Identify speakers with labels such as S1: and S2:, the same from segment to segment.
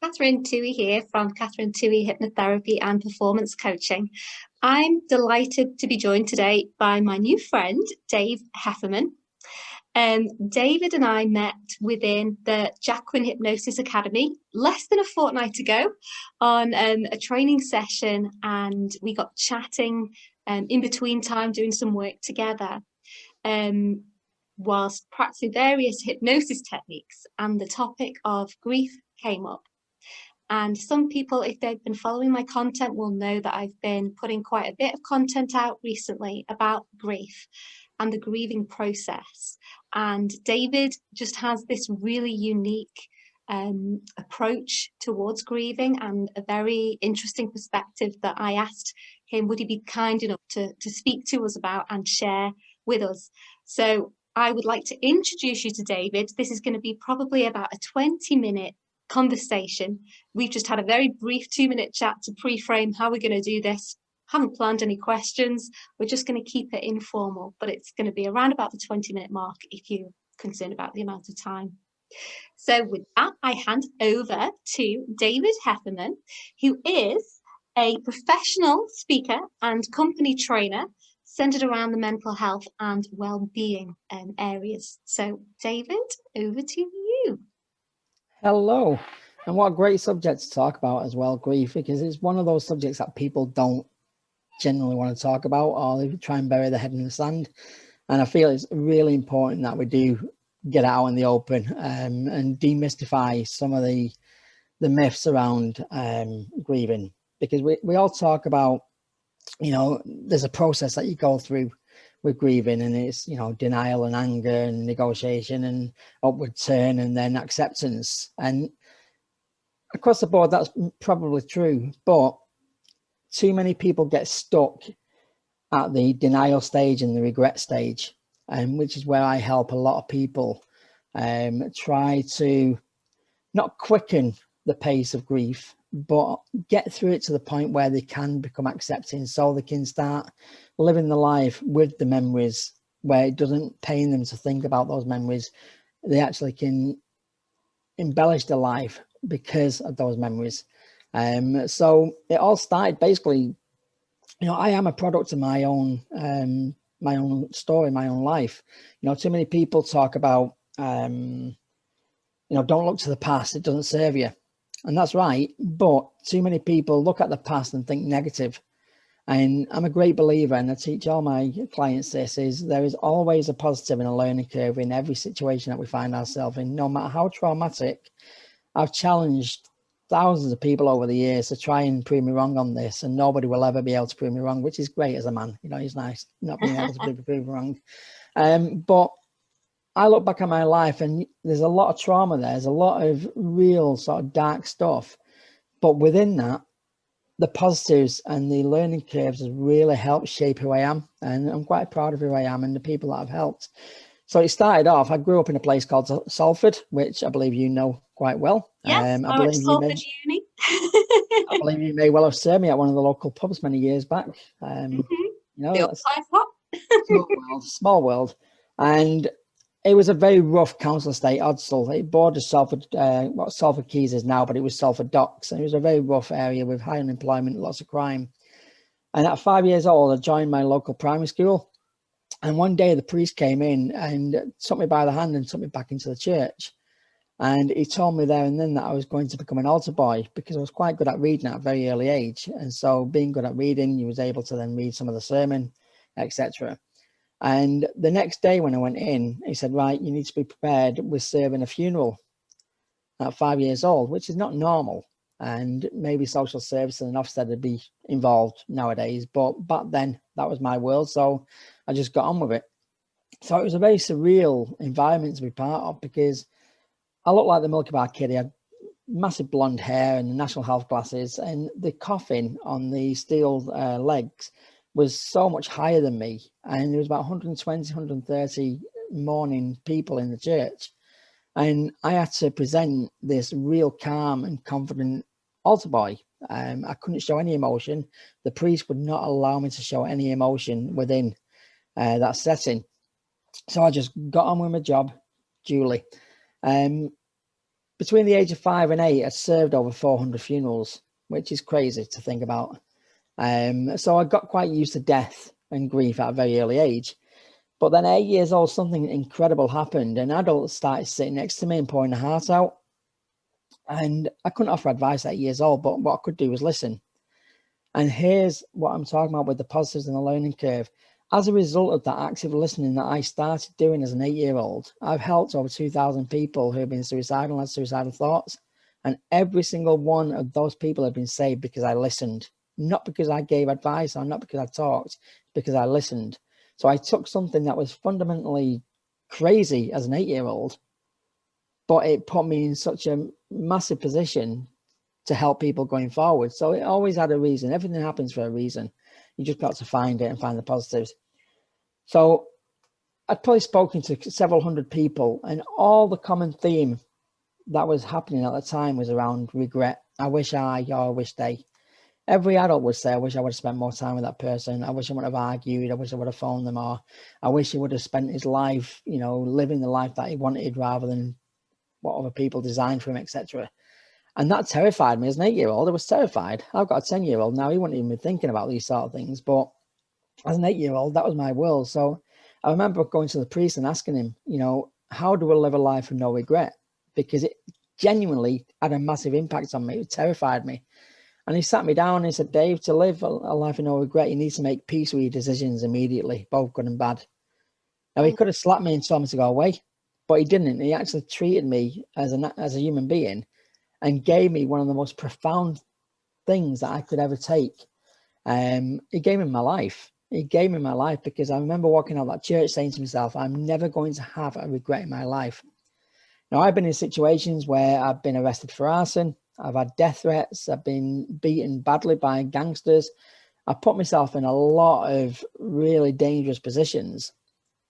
S1: Catherine Tui here from Catherine Tui Hypnotherapy and Performance Coaching. I'm delighted to be joined today by my new friend, Dave Heffernan. David and I met within the Jacqueline Hypnosis Academy less than a fortnight ago on a training session, and we got chatting in between time doing some work together. Whilst practicing various hypnosis techniques, and the topic of grief came up. And some people, if they've been following my content, will know that I've been putting quite a bit of content out recently about grief and the grieving process. And David just has this really unique approach towards grieving and a very interesting perspective that I asked him, would he be kind enough to speak to us about and share with us? So I would like to introduce you to David. This is going to be probably about a 20-minute conversation. We've just had a very brief 2-minute chat to pre-frame how we're going to do this. Haven't planned any questions. We're just going to keep it informal, but it's going to be around about the 20-minute mark if you're concerned about the amount of time. So with that, I hand over to David Heffernan, who is a professional speaker and company trainer centered around the mental health and well-being areas. So David, over to you.
S2: Hello, and what a great subject to talk about as well, grief, because it's one of those subjects that people don't generally want to talk about, or they try and bury their head in the sand. And I feel it's really important that we do get out in the open and demystify some of the myths around grieving, because we all talk about, you know, there's a process that you go through with grieving, and it's, you know, denial and anger and negotiation and upward turn and then acceptance. And across the board, that's probably true, but too many people get stuck at the denial stage and the regret stage, which is where I help a lot of people try to not quicken the pace of grief, but get through it to the point where they can become accepting, so they can start living the life with the memories, where it doesn't pain them to think about those memories. They actually can embellish their life because of those memories. So it all started basically, you know, I am a product of my own story, my own life. You know, too many people talk about, you know, don't look to the past, it doesn't serve you. And that's right, but too many people look at the past and think negative. And I'm a great believer, and I teach all my clients this, is there is always a positive and a learning curve in every situation that we find ourselves in, no matter how traumatic. I've challenged thousands of people over the years to try and prove me wrong on this, and nobody will ever be able to prove me wrong, which is great as a man. You know, it's nice not being able to prove me wrong. But I look back at my life and there's a lot of trauma there. There's a lot of real sort of dark stuff. But within that, the positives and the learning curves has really helped shape who I am. And I'm quite proud of who I am and the people that I've helped. So it started off, I grew up in a place called Salford, which I believe you know quite well.
S1: Yes,
S2: I believe
S1: Salford Uni.
S2: I believe you may well have served me at one of the local pubs many years back. You know, that's small world. And it was a very rough council estate, Odsal. It bordered Salford, what Salford Quays is now, but it was Salford Docks. And it was a very rough area with high unemployment, lots of crime. And at 5 years old, I joined my local primary school. And one day the priest came in and took me by the hand and took me back into the church. And he told me there and then that I was going to become an altar boy, because I was quite good at reading at a very early age. And so being good at reading, you was able to then read some of the sermon, etc. And the next day when I went in, he said, right, you need to be prepared with serving a funeral at 5 years old, which is not normal. And maybe social services and Ofsted would be involved nowadays. But back then, that was my world. So I just got on with it. So it was a very surreal environment to be part of, because I looked like the Milky Bar kid. He had massive blonde hair and the National Health glasses, and the coffin on the steel legs was so much higher than me. And there was about 120, 130 mourning people in the church. And I had to present this real calm and confident altar boy. I couldn't show any emotion. The priest would not allow me to show any emotion within that setting. So I just got on with my job, duly. between the age of 5 and 8, I served over 400 funerals, which is crazy to think about. So I got quite used to death and grief at a very early age. But then at 8 years old, something incredible happened. An adult started sitting next to me and pouring their heart out. And I couldn't offer advice at 8 years old, but what I could do was listen. And here's what I'm talking about with the positives and the learning curve. As a result of that active listening that I started doing as an 8-year-old, I've helped over 2,000 people who have been suicidal and had suicidal thoughts. And every single one of those people have been saved because I listened, not because I gave advice or not because I talked, because I listened. So I took something that was fundamentally crazy as an 8-year-old, but it put me in such a massive position to help people going forward. So it always had a reason. Everything happens for a reason. You just got to find it and find the positives. So I'd probably spoken to several hundred people, and all the common theme that was happening at the time was around regret. I wish I, or I wish they. Every adult would say, I wish I would have spent more time with that person. I wish I would have argued. I wish I would have phoned them, or I wish he would have spent his life, living the life that he wanted rather than what other people designed for him, etc. And that terrified me as an 8-year-old. I was terrified. I've got a 10-year-old now. He wouldn't even be thinking about these sort of things. But as an 8-year-old, that was my world. So I remember going to the priest and asking him, how do I live a life of no regret? Because it genuinely had a massive impact on me. It terrified me. And he sat me down and he said, Dave, to live a life of no regret, you need to make peace with your decisions immediately, both good and bad. Now, he could have slapped me and told me to go away, but he didn't. He actually treated me as a human being and gave me one of the most profound things that I could ever take. He gave me my life. He gave me my life because I remember walking out of that church saying to myself, I'm never going to have a regret in my life. Now, I've been in situations where I've been arrested for arson. I've had death threats. I've been beaten badly by gangsters. I put myself in a lot of really dangerous positions,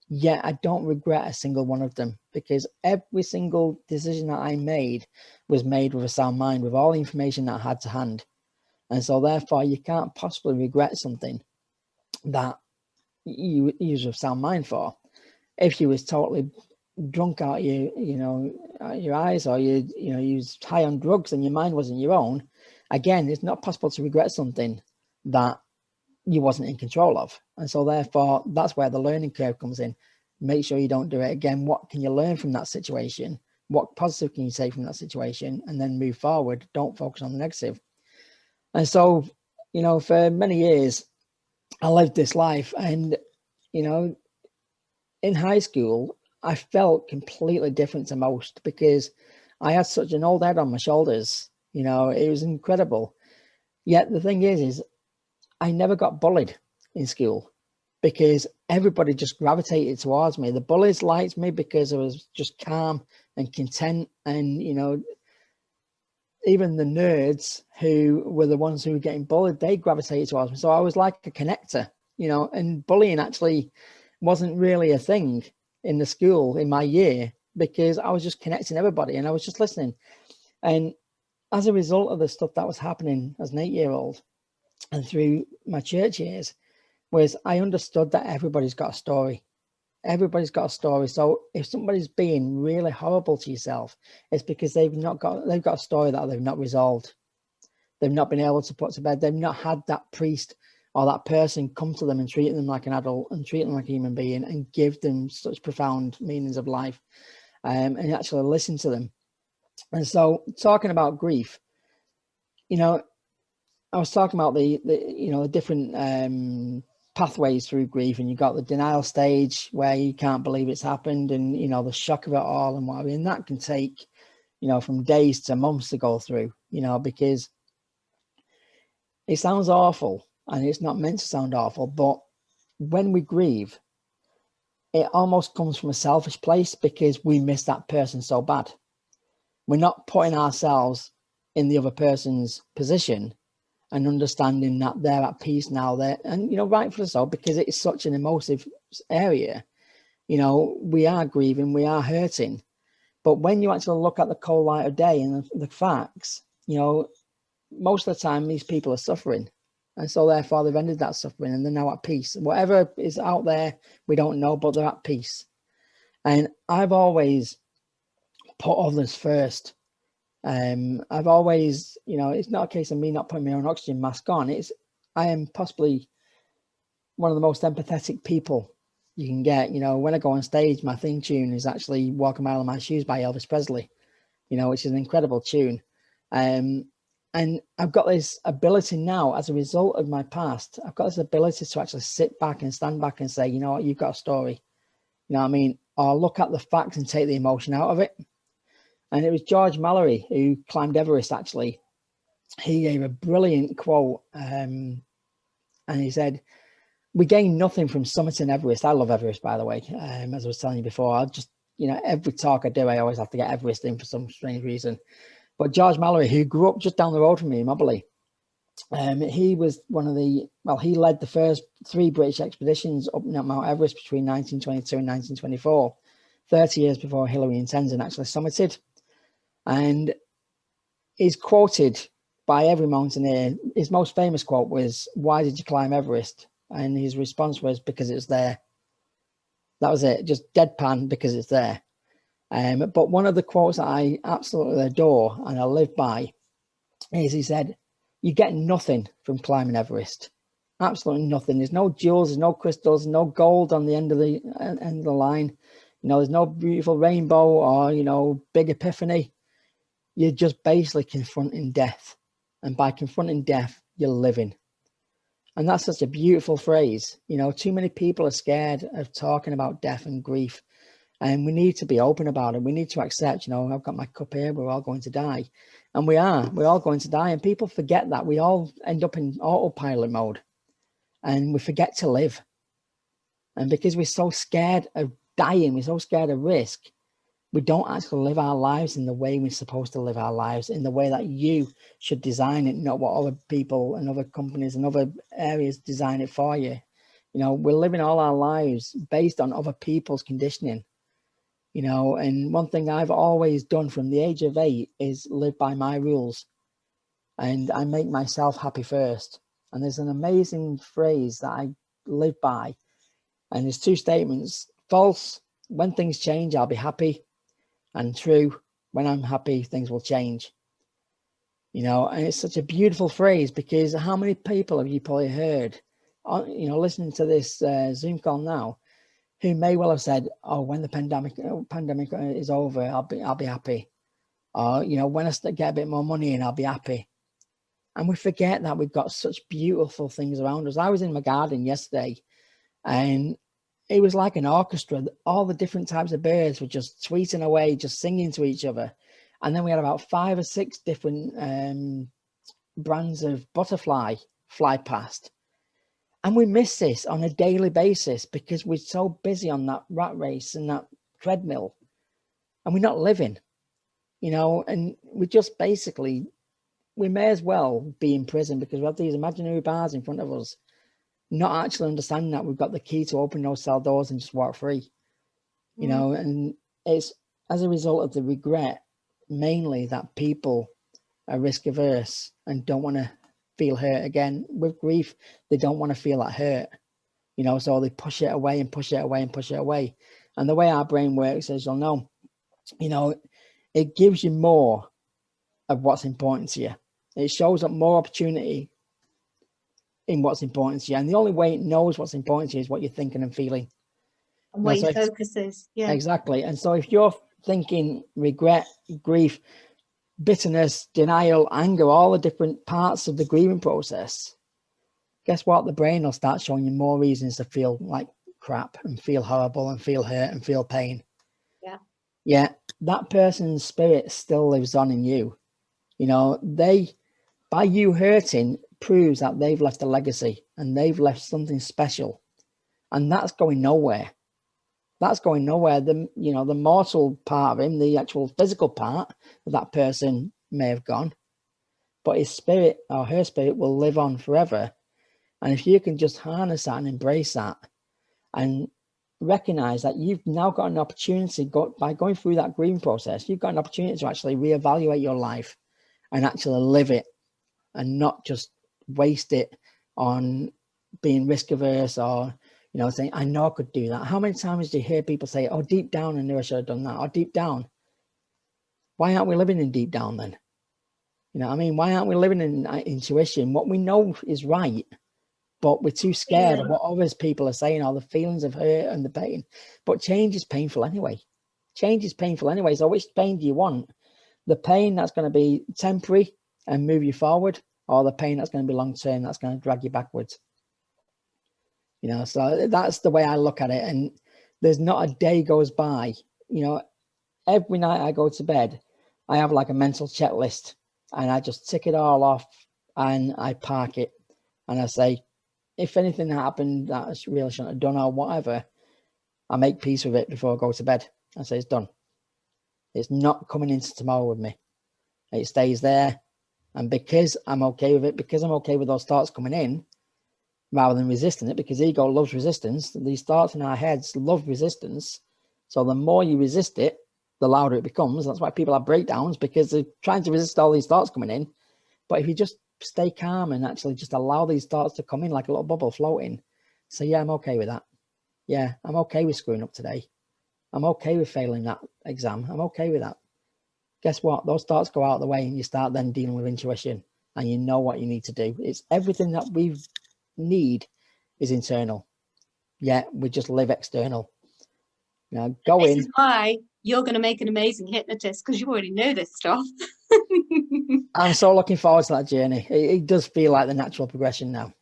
S2: yet I don't regret a single one of them because every single decision that I made was made with a sound mind, with all the information that I had to hand. And so therefore, you can't possibly regret something that you use a sound mind for. If you was totally drunk out your eyes, or you was high on drugs and your mind wasn't your own, again, it's not possible to regret something that you wasn't in control of. And so therefore, that's where the learning curve comes in. Make sure you don't do it again. What can you learn from that situation? What positive can you take from that situation? And then move forward. Don't focus on the negative. And so, for many years, I lived this life. And, in high school, I felt completely different to most because I had such an old head on my shoulders. It was incredible. Yet the thing is I never got bullied in school because everybody just gravitated towards me. The bullies liked me because I was just calm and content. And, even the nerds who were the ones who were getting bullied, they gravitated towards me. So I was like a connector, and bullying actually wasn't really a thing in the school in my year because I was just connecting everybody and I was just listening. And as a result of the stuff that was happening as an 8-year-old and through my church years, was I understood that everybody's got a story. Everybody's got a story. So if somebody's being really horrible to yourself, it's because they've got a story that they've not resolved. They've not been able to put to bed. They've not had that priest or that person come to them and treat them like an adult and treat them like a human being and give them such profound meanings of life, and actually listen to them. And so talking about grief, I was talking about the different pathways through grief, and you got the denial stage where you can't believe it's happened, and the shock of it all and whatever, and that can take from days to months to go through, because it sounds awful and it's not meant to sound awful, but when we grieve, it almost comes from a selfish place because we miss that person so bad. We're not putting ourselves in the other person's position and understanding that they're at peace now, and rightfully so, because it's such an emotive area. We are grieving, we are hurting, but when you actually look at the cold light of day and the facts, most of the time these people are suffering, and so therefore they've ended that suffering and they're now at peace. Whatever is out there, we don't know, but they're at peace. And I've always put others first. I've always, you know, it's not a case of me not putting my own oxygen mask on. I am possibly one of the most empathetic people you can get. You know, when I go on stage, my theme tune is actually Walk a Mile in My Shoes by Elvis Presley, you know, which is an incredible tune. And I've got this ability now, as a result of my past, I've got this ability to actually sit back and stand back and say, you know what, you've got a story. You know what I mean? Or look at the facts and take the emotion out of it. And it was George Mallory who climbed Everest, actually. He gave a brilliant quote, and he said, we gain nothing from summiting Everest. I love Everest, by the way, as I was telling you before. I just, you know, every talk I do, I always have to get Everest in for some strange reason. But George Mallory, who grew up just down the road from me in Moberley, he was one of the, well, he led the first 3 British expeditions up Mount Everest between 1922 and 1924, 30 years before Hillary and Tenzin actually summited. And he's quoted by every mountaineer. His most famous quote was, "Why did you climb Everest?" And his response was, "Because it's there." That was it, just deadpan, because it's there. But one of the quotes that I absolutely adore and I live by is, he said, you get nothing from climbing Everest. Absolutely nothing. There's no jewels, there's no crystals, no gold on the end of the line. You know, there's no beautiful rainbow or, you know, big epiphany. You're just basically confronting death. And by confronting death, you're living. And that's such a beautiful phrase. You know, too many people are scared of talking about death and grief. And we need to be open about it. We need to accept, you know, I've got my cup here, we're all going to die. And we're all going to die. And people forget that. We all end up in autopilot mode. And we forget to live. And because we're so scared of dying, we're so scared of risk, we don't actually live our lives in the way we're supposed to live our lives, in the way that you should design it, not what other people and other companies and other areas design it for you. You know, we're living all our lives based on other people's conditioning, you know, and one thing I've always done from the age of 8 is live by my rules, and I make myself happy first. And there's an amazing phrase that I live by, and there's 2 statements: false, when things change, I'll be happy. And true, when I'm happy, things will change. You know, and it's such a beautiful phrase, because how many people have you probably heard, you know, listening to this Zoom call now, who may well have said, "Oh, when the pandemic is over, I'll be happy," or, you know, when I get a bit more money in, I'll be happy. And we forget that we've got such beautiful things around us. I was in my garden yesterday, and it was like an orchestra. All the different types of birds were just tweeting away, just singing to each other. And then we had about 5 or 6 different brands of butterfly fly past. And we miss this on a daily basis because we're so busy on that rat race and that treadmill, and we're not living, you know, and we just basically, we may as well be in prison because we have these imaginary bars in front of us, not actually understanding that we've got the key to open those cell doors and just walk free, you know. And it's as a result of the regret, mainly, that people are risk averse and don't want to feel hurt again. With grief, they don't want to feel that hurt, you know, so they push it away and push it away and push it away. And the way our brain works, as you'll know, you know, it gives you more of what's important to you. It shows up more opportunity in what's important to you, and the only way it knows what's important to you is what you're thinking and feeling,
S1: and where your focus is. Yeah,
S2: exactly. And so if you're thinking regret, grief, bitterness, denial, anger, all the different parts of the grieving process, guess what? The brain will start showing you more reasons to feel like crap and feel horrible and feel hurt and feel pain. Yeah, that person's spirit still lives on in you. You know, by you hurting, proves that they've left a legacy and they've left something special, and that's going nowhere. That's going nowhere. The, you know, the mortal part of him, the actual physical part of that person may have gone, but his spirit or her spirit will live on forever. And if you can just harness that and embrace that and recognize that you've now got an opportunity, by going through that grieving process, you've got an opportunity to actually reevaluate your life and actually live it, and not just waste it on being risk averse or, you know, saying, I know I could do that. How many times do you hear people say, oh, deep down I knew I should have done that, or deep down? why aren't we living in deep down then? You know what I mean? Why aren't we living in intuition? What we know is right, but we're too scared of what others people are saying, all the feelings of hurt and the pain. But change is painful anyway. Change is painful anyway. So which pain do you want? The pain that's going to be temporary and move you forward, or the pain that's going to be long term, that's going to drag you backwards? You know, so that's the way I look at it. And there's not a day goes by, you know, every night I go to bed, I have like a mental checklist, and I just tick it all off and I park it. And I say, if anything happened that I really shouldn't have done or whatever, I make peace with it before I go to bed. I say, it's done. It's not coming into tomorrow with me. It stays there. And because I'm okay with it, because I'm okay with those thoughts coming in, rather than resisting it, because ego loves resistance, these thoughts in our heads love resistance. So the more you resist it, the louder it becomes. That's why people have breakdowns, because they're trying to resist all these thoughts coming in. But if you just stay calm and actually just allow these thoughts to come in like a little bubble floating, so yeah, I'm okay with that. Yeah, I'm okay with screwing up today. I'm okay with failing that exam. I'm okay with that. Guess what? Those thoughts go out of the way, and you start then dealing with intuition, and you know what you need to do. It's everything that we need is internal. Yeah, we just live external. Now go in.
S1: This is why you're going to make an amazing hypnotist, because you already know this stuff.
S2: I'm so looking forward to that journey. It does feel like the natural progression now.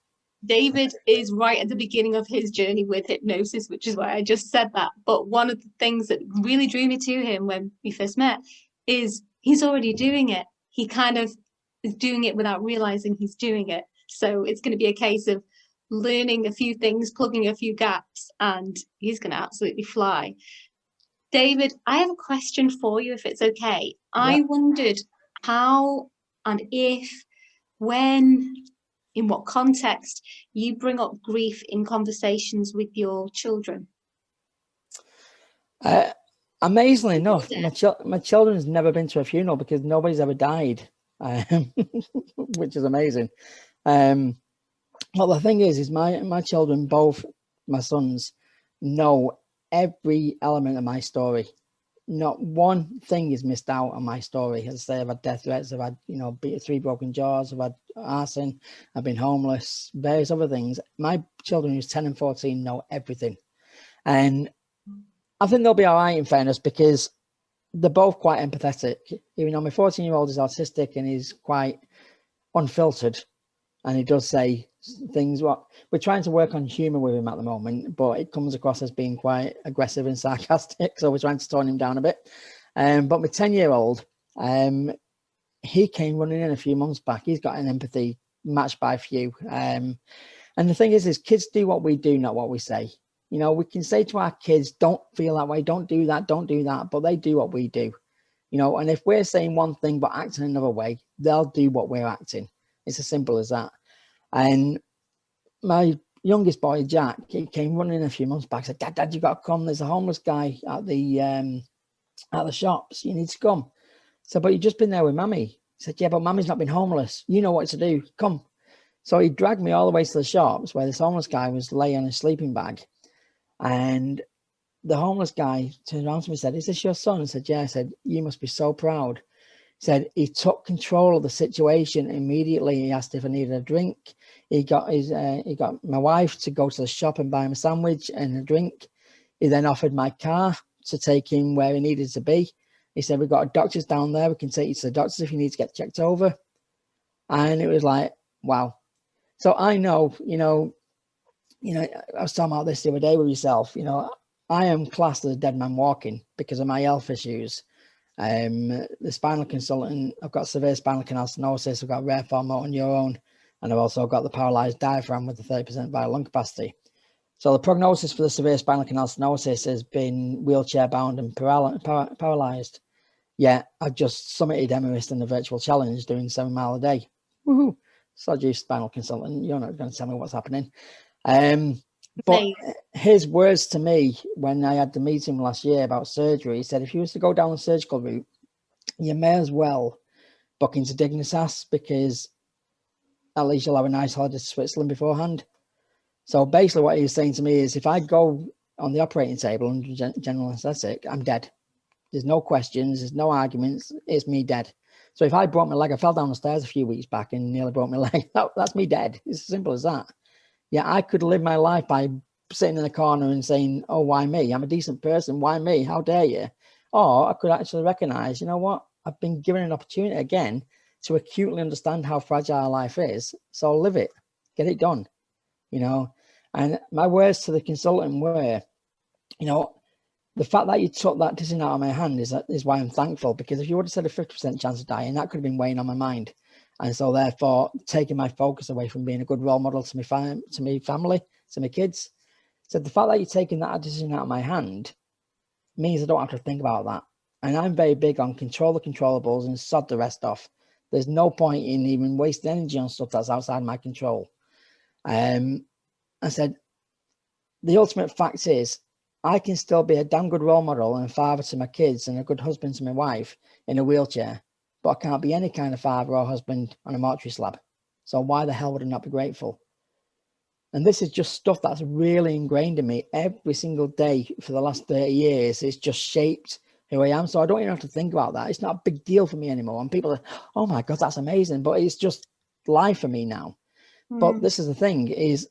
S1: David is right at the beginning of his journey with hypnosis, which is why I just said that. But one of the things that really drew me to him when we first met is he's already doing it. He kind of is doing it without realizing he's doing it. So it's going to be a case of learning a few things, plugging a few gaps, and he's going to absolutely fly. David, I have a question for you, if it's okay. Yep. I wondered how and if, when, in what context you bring up grief in conversations with your children.
S2: Amazingly enough, my children's never been to a funeral because nobody's ever died, which is amazing. Well, the thing is my children, both my sons, know every element of my story. Not one thing is missed out on my story. As I say, I've had death threats, I've had, 3 broken jaws, I've had arson, I've been homeless, various other things. My children, who's 10 and 14, know everything. And I think they'll be all right, in fairness, because they're both quite empathetic. Even though my 14-year-old is autistic and he's quite unfiltered, and he does say things. What we're trying to work on humor with him at the moment, but it comes across as being quite aggressive and sarcastic, so we're trying to tone him down a bit. But my 10-year-old, he came running in a few months back. He's got an empathy matched by few, and the thing is kids do what we do, not what we say. We can say to our kids, don't feel that way, don't do that, but they do what we do. And if we're saying one thing but acting another way, they'll do what we're acting. It's as simple as that. And my youngest boy, Jack, he came running a few months back, said, Dad, you got to come. There's a homeless guy at the shops. You need to come. So, but you've just been there with Mummy. He said, yeah, but Mummy's not been homeless. You know what to do. Come. So he dragged me all the way to the shops where this homeless guy was laying on a sleeping bag. And the homeless guy turned around to me and said, is this your son? I said, yeah. I said, you must be so proud. He said he took control of the situation immediately. He asked if I needed a drink. He got my wife to go to the shop and buy him a sandwich and a drink. He then offered my car to take him where he needed to be. He said, we've got a doctor's down there. We can take you to the doctors if you need to get checked over. And it was like, wow. So I know, I was talking about this the other day with yourself. I am classed as a dead man walking because of my health issues. The spinal consultant, I've got severe spinal canal stenosis, I've got rare form motor neurone, and I've also got the paralyzed diaphragm with the 30% vital lung capacity. So the prognosis for the severe spinal canal stenosis has been wheelchair bound and paralyzed. Yeah, I've just summited Everest in the virtual challenge doing 7 miles a day. Woohoo! Sod you, spinal consultant, you're not going to tell me what's happening. But his words to me when I had the meeting last year about surgery, he said, if you was to go down the surgical route, you may as well book into Dignitas, because at least you'll have a nice holiday to Switzerland beforehand. So basically what he was saying to me is, if I go on the operating table under general anesthetic, I'm dead. There's no questions, there's no arguments, it's me dead. So if I broke my leg, I fell down the stairs a few weeks back and nearly broke my leg, that's me dead. It's as simple as that. Yeah, I could live my life by sitting in the corner and saying, oh, why me? I'm a decent person, why me? How dare you? Or I could actually recognize, you know what? I've been given an opportunity again to acutely understand how fragile life is. So live it, get it done, you know. And my words to the consultant were, you know, the fact that you took that decision out of my hand is why I'm thankful, because if you would have said a 50% chance of dying, that could have been weighing on my mind. And so therefore taking my focus away from being a good role model to my family, to my kids. So the fact that you're taking that decision out of my hand means I don't have to think about that. And I'm very big on control the controllables and sod the rest off. There's no point in even wasting energy on stuff that's outside my control. I said, the ultimate fact is I can still be a damn good role model and a father to my kids and a good husband to my wife in a wheelchair, but I can't be any kind of father or husband on a mortuary slab. So why the hell would I not be grateful? And this is just stuff that's really ingrained in me every single day for the last 30 years. It's just shaped who I am. So I don't even have to think about that. It's not a big deal for me anymore. And people are, oh my God, that's amazing. But it's just life for me now. But this is the thing is,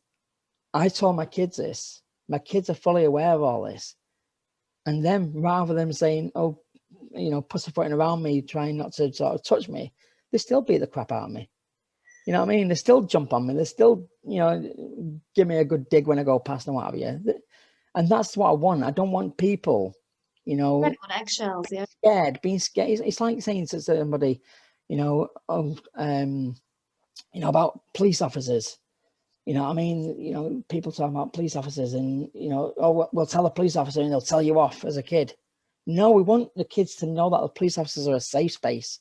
S2: I told my kids this. My kids are fully aware of all this. And then rather than saying, oh, you know, pussyfooting around me, trying not to sort of touch me, they still beat the crap out of me. You know what I mean? They still jump on me. They still, you know, give me a good dig when I go past and what have you. And that's what I want. I don't want people, you know,
S1: on eggshells, yeah.
S2: Scared, being scared. It's like saying to somebody, you know, you know, about police officers. You know, I mean, you know, people talk about police officers and, you know, oh, we'll tell a police officer and they'll tell you off as a kid. No, we want the kids to know that the police officers are a safe space.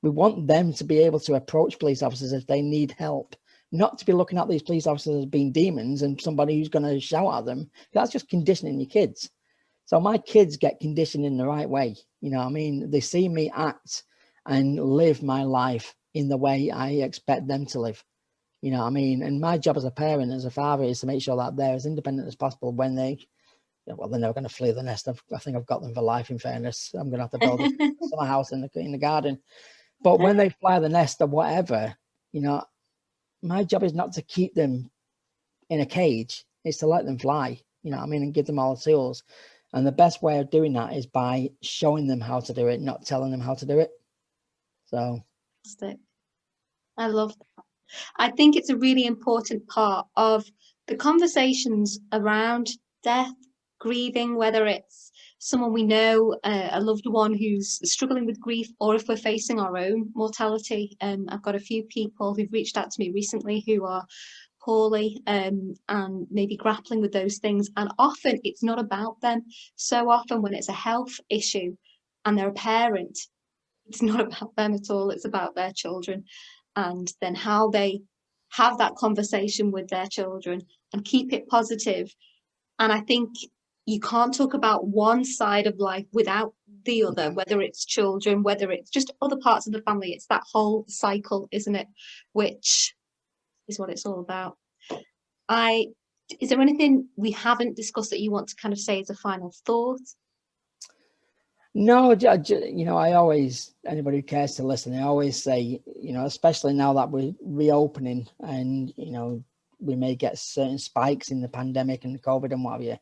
S2: We want them to be able to approach police officers if they need help, not to be looking at these police officers as being demons and somebody who's going to shout at them. That's just conditioning your kids. So my kids get conditioned in the right way. You know what I mean? They see me act and live my life in the way I expect them to live. You know what I mean? And my job as a parent, as a father, is to make sure that they're as independent as possible when they, well, they're never going to flee the nest. I think I've got them for life, in fairness. I'm going to have to build a summer house in the garden. But when they fly the nest or whatever, you know, my job is not to keep them in a cage. It's to let them fly, you know what I mean, and give them all the tools. And the best way of doing that is by showing them how to do it, not telling them how to do it. So.
S1: I love that. I think it's a really important part of the conversations around death, grieving, whether it's someone we know, a loved one who's struggling with grief, or if we're facing our own mortality. I've got a few people who've reached out to me recently who are poorly and maybe grappling with those things. And often it's not about them. So often when it's a health issue and they're a parent, it's not about them at all. It's about their children. And then how they have that conversation with their children and keep it positive. And I think you can't talk about one side of life without the other, whether it's children, whether it's just other parts of the family. It's that whole cycle, isn't it? Which is what it's all about. Is there anything we haven't discussed that you want to kind of say as a final thought?
S2: No, you know, I always, anybody who cares to listen, I always say, you know, especially now that we're reopening and, you know, we may get certain spikes in the pandemic and the COVID and what have you,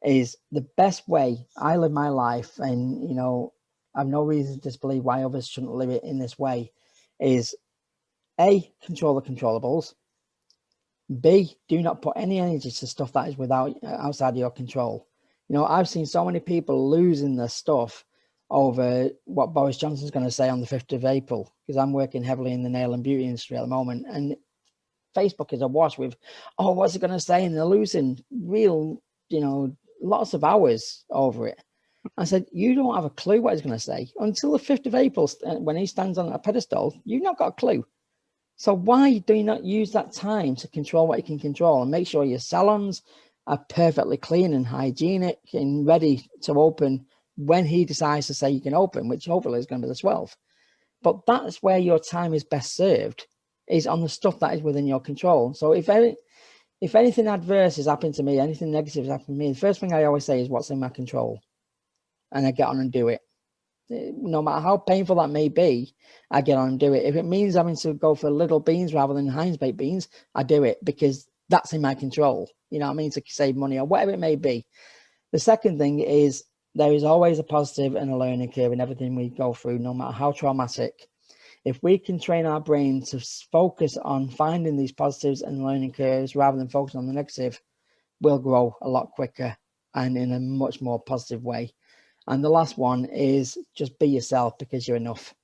S2: is the best way I live my life. And, you know, I've no reason to disbelieve why others shouldn't live it in this way, is A, control the controllables. B, do not put any energy to stuff that is outside of your control. You know, I've seen so many people losing their stuff over what Boris Johnson's going to say on the 5th of April, because I'm working heavily in the nail and beauty industry at the moment. And Facebook is awash with, oh, what's it going to say? And they're losing real, you know, lots of hours over it. I said, you don't have a clue what he's going to say until the 5th of April when he stands on a pedestal. You've not got a clue. So why do you not use that time to control what you can control and make sure your salons are perfectly clean and hygienic and ready to open when he decides to say you can open, which hopefully is going to be the 12th. But that's where your time is best served, is on the stuff that is within your control. So if anything adverse has happened to me, anything negative has happened to me, the first thing I always say is what's in my control. And I get on and do it. No matter how painful that may be, I get on and do it. If it means having to go for little beans rather than Heinz baked beans, I do it because that's in my control. You know what I mean? To save money or whatever it may be. The second thing is there is always a positive and a learning curve in everything we go through, no matter how traumatic. If we can train our brain to focus on finding these positives and learning curves rather than focus on the negative, we'll grow a lot quicker and in a much more positive way. And the last one is just be yourself because you're enough.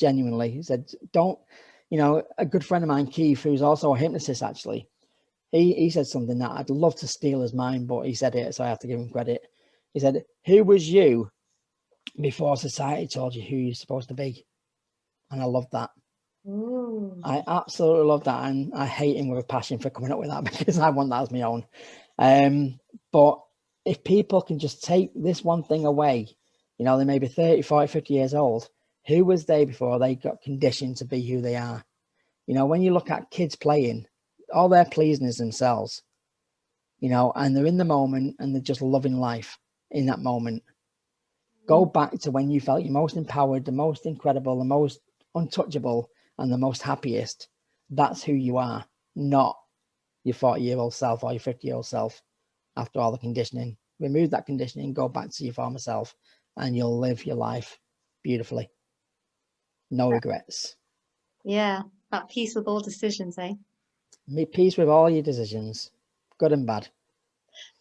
S2: Genuinely, he said, don't, you know, a good friend of mine, Keith, who's also a hypnotist, actually, he said something that I'd love to steal his mind, but he said it, so I have to give him credit. He said, who was you before society told you who you're supposed to be? And I love that.
S1: Ooh.
S2: I absolutely love that. And I hate him with a passion for coming up with that because I want that as my own. But if people can just take this one thing away, you know, they may be 30, 40, 50 years old. Who was they before they got conditioned to be who they are? You know, when you look at kids playing, all they're pleasing is themselves, you know, and they're in the moment and they're just loving life in that moment. Go back to when you felt your most empowered, the most incredible, the most untouchable, and the most happiest. That's who you are, not your 40-year-old self or your 50-year-old self. After all the conditioning, remove that conditioning, go back to your former self, and you'll live your life beautifully. No regrets.
S1: Yeah, that peace with all decisions, eh?
S2: Make peace with all your decisions, good and bad.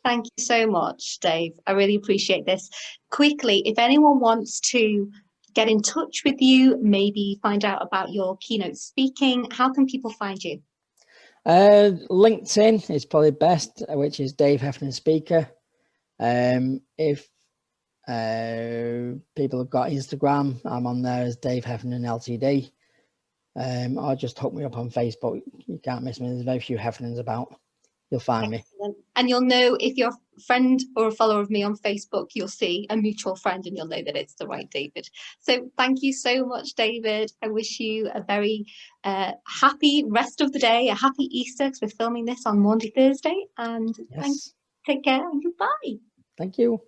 S1: Thank you so much, Dave. I really appreciate this. Quickly, if anyone wants to get in touch with you, maybe find out about your keynote speaking, how can people find you?
S2: LinkedIn is probably best, which is Dave Heffernan Speaker. If people have got Instagram, I'm on there as Dave Heffernan Ltd. Or just hook me up on Facebook. You can't miss me. There's very few Heffernans about. You'll find
S1: Excellent.
S2: me.
S1: And you'll know if you're a friend or a follower of me on Facebook, you'll see a mutual friend and you'll know that it's the right David. So thank you so much, David. I wish you a very happy rest of the day, a happy Easter, because we're filming this on Maundy Thursday. And
S2: Yes.
S1: take care and goodbye.
S2: Thank you.